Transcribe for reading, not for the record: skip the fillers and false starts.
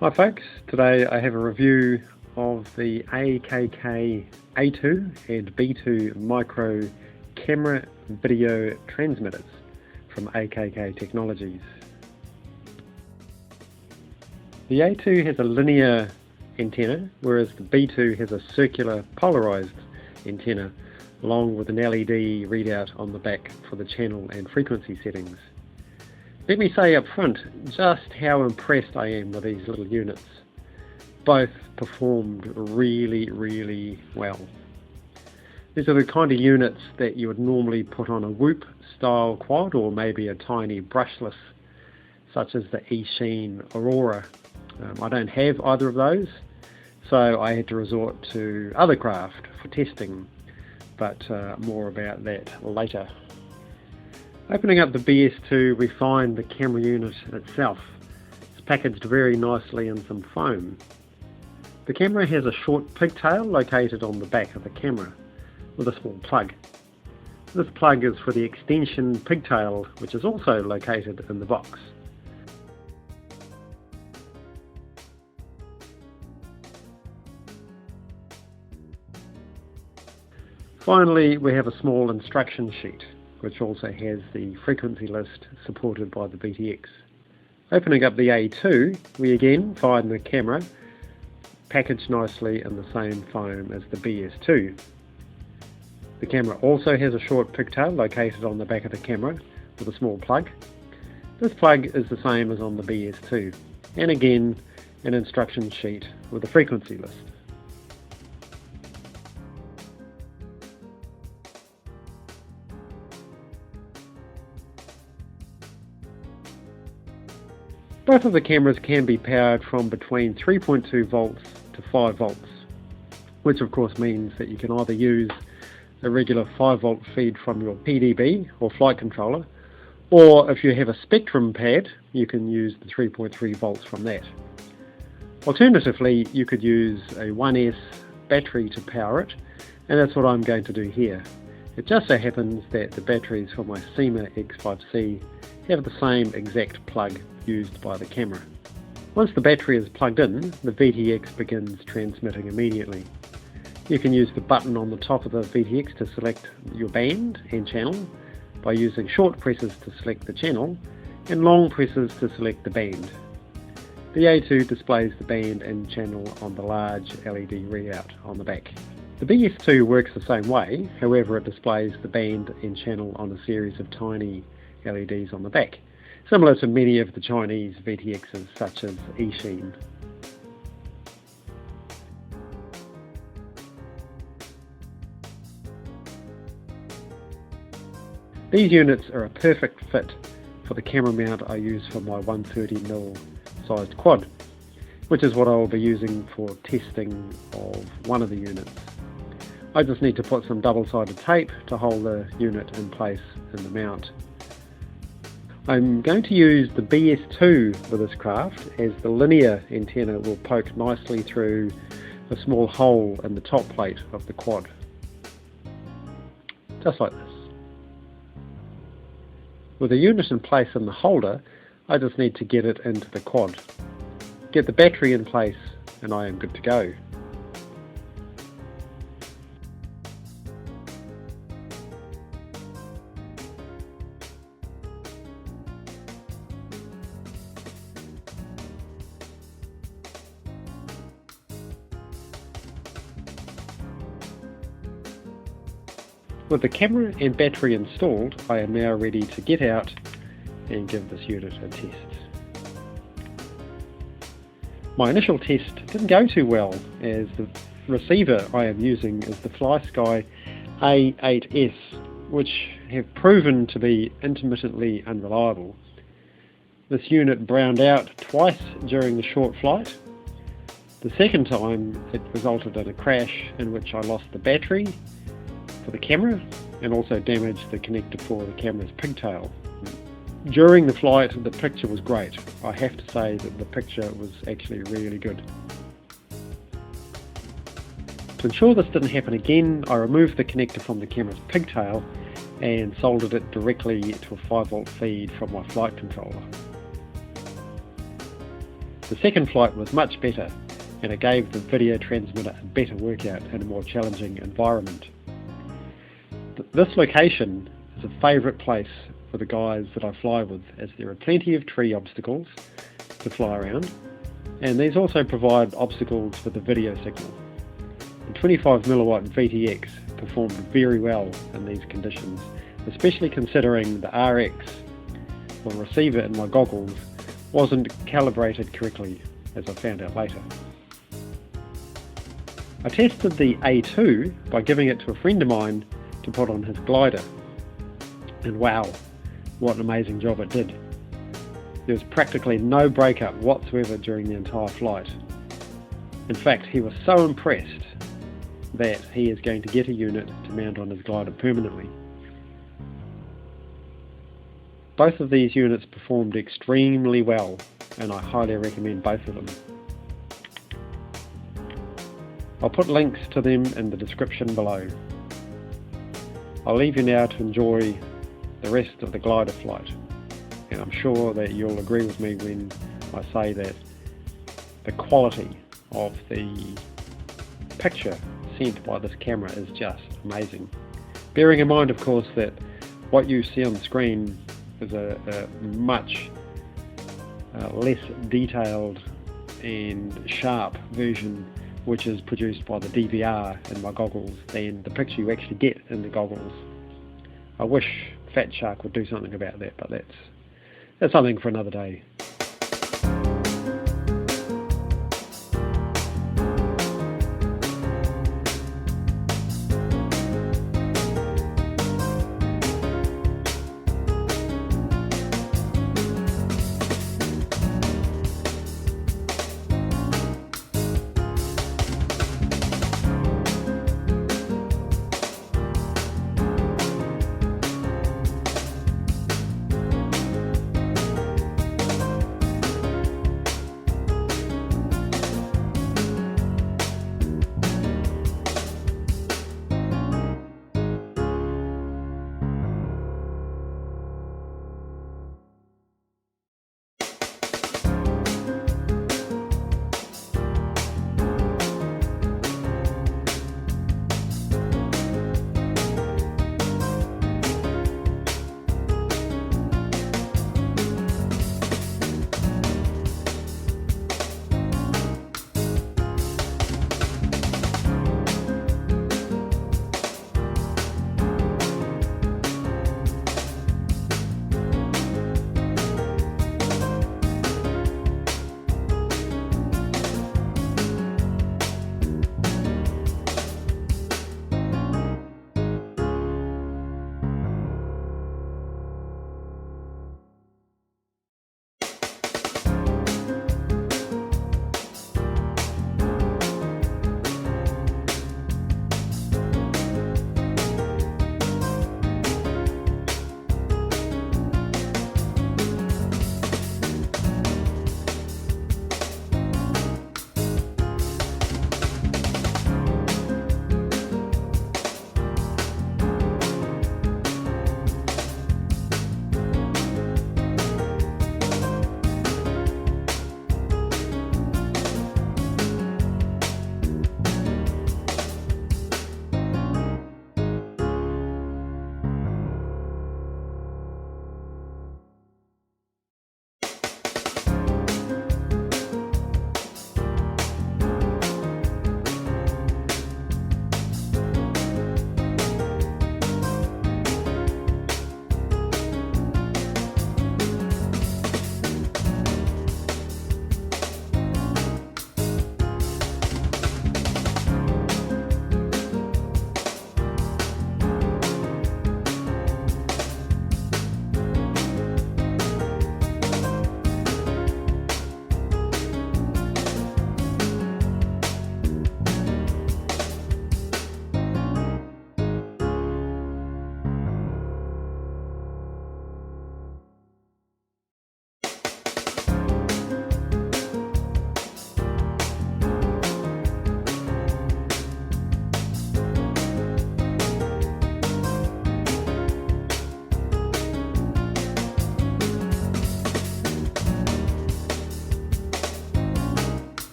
Hi folks, today I have a review of the AKK A2 and B2 micro camera video transmitters from AKK Technologies. The A2 has a linear antenna, whereas the B2 has a circular polarized antenna along with an LED readout on the back for the channel and frequency settings. Let me say up front just how impressed I am with these little units. Both performed really well. These are the kind of units that you would normally put on a Whoop style quad or maybe a tiny brushless such as the eSheen Aurora. I don't have either of those, so I had to resort to other craft for testing, but more about that later. Opening up the BS2, we find the camera unit itself. It's packaged very nicely in some foam. The camera has a short pigtail located on the back of the camera with a small plug. This plug is for the extension pigtail, which is also located in the box. Finally, we have a small instruction sheet, which also has the frequency list supported by the BTX. Opening up the A2, we again find the camera packaged nicely in the same foam as the BS2. The camera also has a short pigtail located on the back of the camera with a small plug. This plug is the same as on the BS2, and again an instruction sheet with a frequency list. Both of the cameras can be powered from between 3.2 volts to 5 volts, which of course means that you can either use a regular 5 volt feed from your PDB or flight controller, or if you have a Spectrum pad, you can use the 3.3 volts from that. Alternatively, you could use a 1S battery to power it, and that's what I'm going to do here. It just so happens that the batteries for my SEMA X5C have the same exact plug used by the camera. Once the battery is plugged in, the VTX begins transmitting immediately. You can use the button on the top of the VTX to select your band and channel by using short presses to select the channel and long presses to select the band. The A2 displays the band and channel on the large LED readout on the back. The BS2 works the same way, however it displays the band and channel on a series of tiny LEDs on the back, similar to many of the Chinese VTXs such as eSheen. These units are a perfect fit for the camera mount I use for my 130mm sized quad, which is what I will be using for testing of one of the units. I just need to put some double-sided tape to hold the unit in place in the mount. I'm going to use the BS2 with this craft, as the linear antenna will poke nicely through a small hole in the top plate of the quad. Just like this. With the unit in place in the holder, I just need to get it into the quad. Get the battery in place and I am good to go. With the camera and battery installed, I am now ready to get out and give this unit a test. My initial test didn't go too well, as the receiver I am using is the FlySky A8S, which have proven to be intermittently unreliable. This unit browned out twice during the short flight. The second time it resulted in a crash in which I lost the battery for the camera and also damaged the connector for the camera's pigtail. During the flight the picture was great. I have to say that the picture was actually really good. To ensure this didn't happen again, I removed the connector from the camera's pigtail and soldered it directly to a 5 volt feed from my flight controller. The second flight was much better, and it gave the video transmitter a better workout in a more challenging environment. This location is a favourite place for the guys that I fly with, as there are plenty of tree obstacles to fly around, and these also provide obstacles for the video signal. The 25mm VTX performed very well in these conditions, especially considering the RX, or receiver in my goggles, wasn't calibrated correctly, as I found out later. I tested the A2 by giving it to a friend of mine to put on his glider, and wow, what an amazing job it did. There was practically no breakup whatsoever during the entire flight. In fact, he was so impressed that he is going to get a unit to mount on his glider permanently. Both of these units performed extremely well, and I highly recommend both of them. I'll put links to them in the description below. I'll leave you now to enjoy the rest of the glider flight, and I'm sure that you'll agree with me when I say that the quality of the picture sent by this camera is just amazing. Bearing in mind, of course, that what you see on the screen is a much less detailed and sharp version which is produced by the DVR in my goggles than the picture you actually get in the goggles. I wish Fat Shark would do something about that, but that's something for another day.